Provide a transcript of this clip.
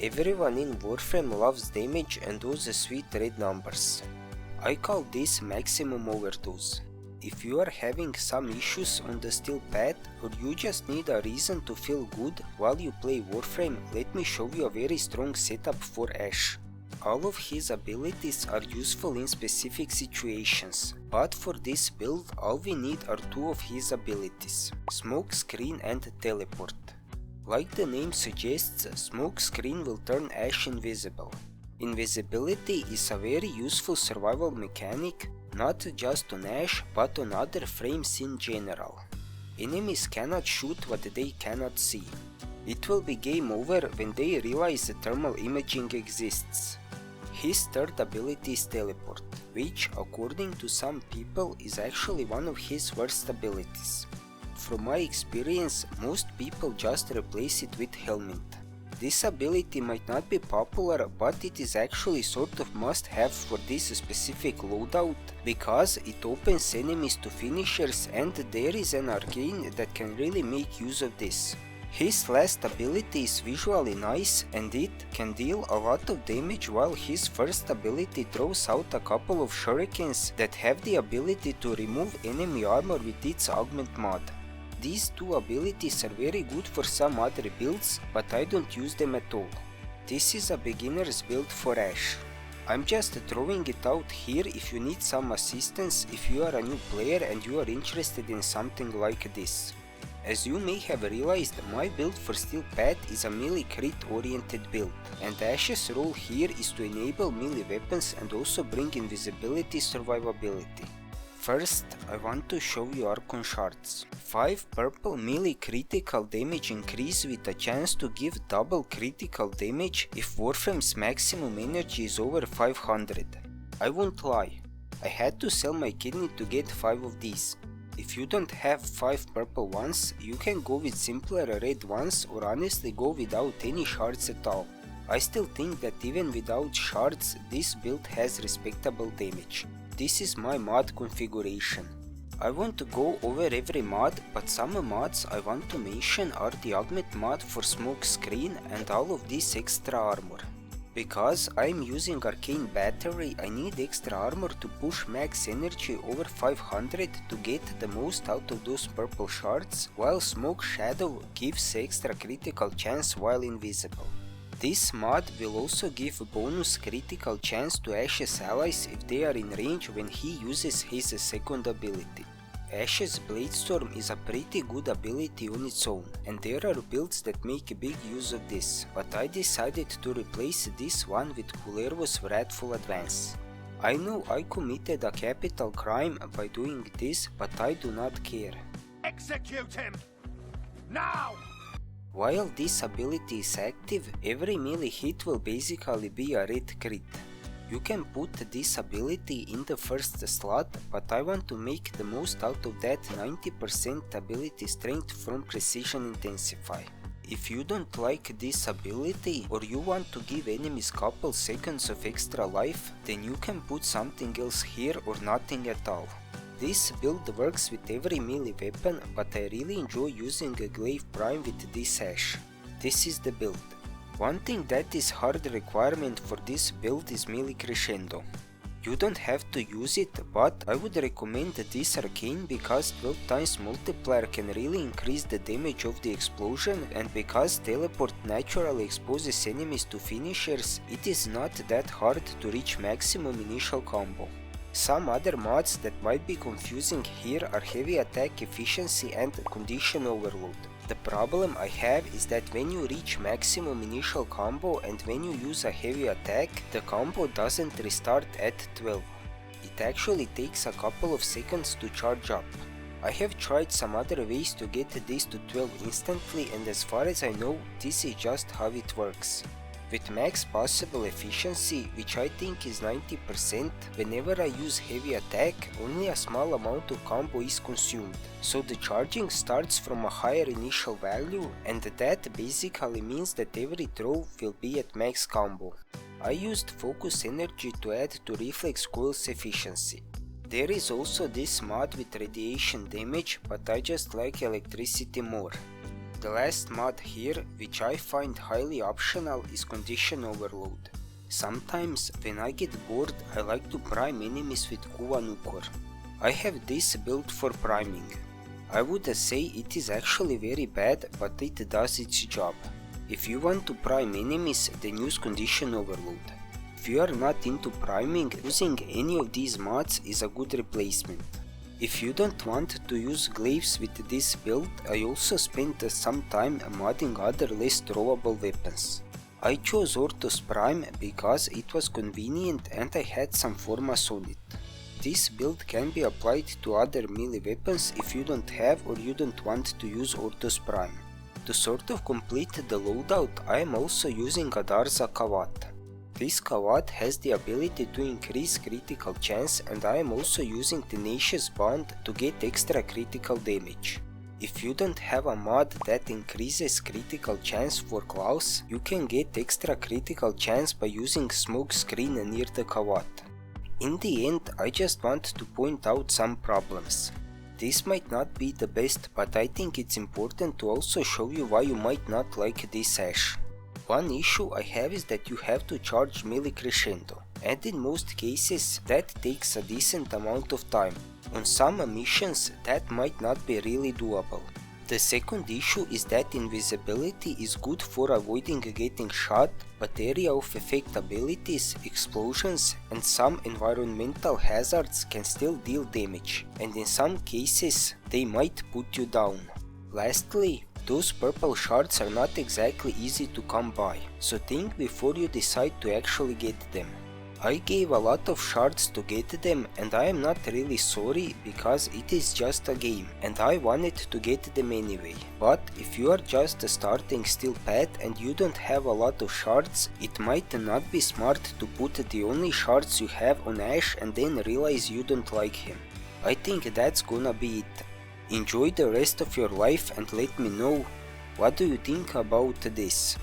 Everyone in Warframe loves damage and those sweet red numbers. I call this maximum overdose. If you are having some issues on the steel path or you just need a reason to feel good while you play Warframe, let me show you a very strong setup for Ashe. All of his abilities are useful in specific situations, but for this build all we need are two of his abilities, Smoke Screen and Teleport. Like the name suggests, Smoke Screen will turn Ashe invisible. Invisibility is a very useful survival mechanic, not just on Ashe but on other frames in general. Enemies cannot shoot what they cannot see. It will be game over when they realize the thermal imaging exists. His third ability is Teleport, which according to some people is actually one of his worst abilities. From my experience, most people just replace it with Helmet. This ability might not be popular, but it is actually sort of must-have for this specific loadout, because it opens enemies to finishers and there is an arcane that can really make use of this. His last ability is visually nice and it can deal a lot of damage, while his first ability throws out a couple of shurikens that have the ability to remove enemy armor with its augment mod. These two abilities are very good for some other builds, but I don't use them at all. This is a beginner's build for Ashe. I'm just throwing it out here if you need some assistance if you are a new player and you are interested in something like this. As you may have realized, my build for Steel Path is a melee crit oriented build, and Ashe's role here is to enable melee weapons and also bring invisibility survivability. First, I want to show you Archon Shards. 5 purple melee critical damage increase with a chance to give double critical damage if Warframe's maximum energy is over 500. I won't lie, I had to sell my kidney to get 5 of these. If you don't have 5 purple ones, you can go with simpler red ones or honestly go without any shards at all. I still think that even without shards, this build has respectable damage. This is my mod configuration. I want to go over every mod, but some mods I want to mention are the augment mod for Smoke Screen and all of this extra armor. Because I am using arcane battery, I need extra armor to push max energy over 500 to get the most out of those purple shards, while Smoke Shadow gives extra critical chance while invisible. This mod will also give a bonus critical chance to Ashe's allies if they are in range when he uses his second ability. Ashe's Bladestorm is a pretty good ability on its own, and there are builds that make big use of this, but I decided to replace this one with Kullervo's Wrathful Advance. I know I committed a capital crime by doing this, but I do not care. Execute him! Now! While this ability is active, every melee hit will basically be a red crit. You can put this ability in the first slot, but I want to make the most out of that 90% ability strength from Precision Intensify. If you don't like this ability or you want to give enemies couple seconds of extra life, then you can put something else here or nothing at all. This build works with every melee weapon, but I really enjoy using a Glaive Prime with this Ashe. This is the build. One thing that is hard requirement for this build is melee crescendo. You don't have to use it, but I would recommend this arcane because 12 times multiplier can really increase the damage of the explosion, and because teleport naturally exposes enemies to finishers, it is not that hard to reach maximum initial combo. Some other mods that might be confusing here are heavy attack efficiency and condition overload. The problem I have is that when you reach maximum initial combo and when you use a heavy attack, the combo doesn't restart at 12. It actually takes a couple of seconds to charge up. I have tried some other ways to get this to 12 instantly, and as far as I know, this is just how it works. With max possible efficiency, which I think is 90%, whenever I use heavy attack, only a small amount of combo is consumed, so the charging starts from a higher initial value, and that basically means that every throw will be at max combo. I used focus energy to add to reflex coil's efficiency. There is also this mod with radiation damage, but I just like electricity more. The last mod here, which I find highly optional, is condition overload. Sometimes when I get bored I like to prime enemies with Quahog. I have this built for priming. I would say it is actually very bad, but it does its job. If you want to prime enemies, then use condition overload. If you are not into priming, using any of these mods is a good replacement. If you don't want to use glaives with this build, I also spent some time modding other less throwable weapons. I chose Orthos Prime because it was convenient and I had some formas on it. This build can be applied to other melee weapons if you don't have or you don't want to use Orthos Prime. To sort of complete the loadout, I am also using Adarza Quahog. This Quahog has the ability to increase critical chance, and I am also using Tenacious Bond to get extra critical damage. If you don't have a mod that increases critical chance for claws, you can get extra critical chance by using Smoke Screen near the Quahog. In the end, I just want to point out some problems. This might not be the best, but I think it's important to also show you why you might not like this ash. One issue I have is that you have to charge melee crescendo, and in most cases that takes a decent amount of time. On some missions that might not be really doable. The second issue is that invisibility is good for avoiding getting shot, but area of effect abilities, explosions and some environmental hazards can still deal damage, and in some cases they might put you down. Lastly, those purple shards are not exactly easy to come by, so think before you decide to actually get them. I gave a lot of shards to get them, and I am not really sorry because it is just a game and I wanted to get them anyway. But if you are just starting Steel Path and you don't have a lot of shards, it might not be smart to put the only shards you have on Ash and then realize you don't like him. I think that's gonna be it. Enjoy the rest of your life and let me know what do you think about this.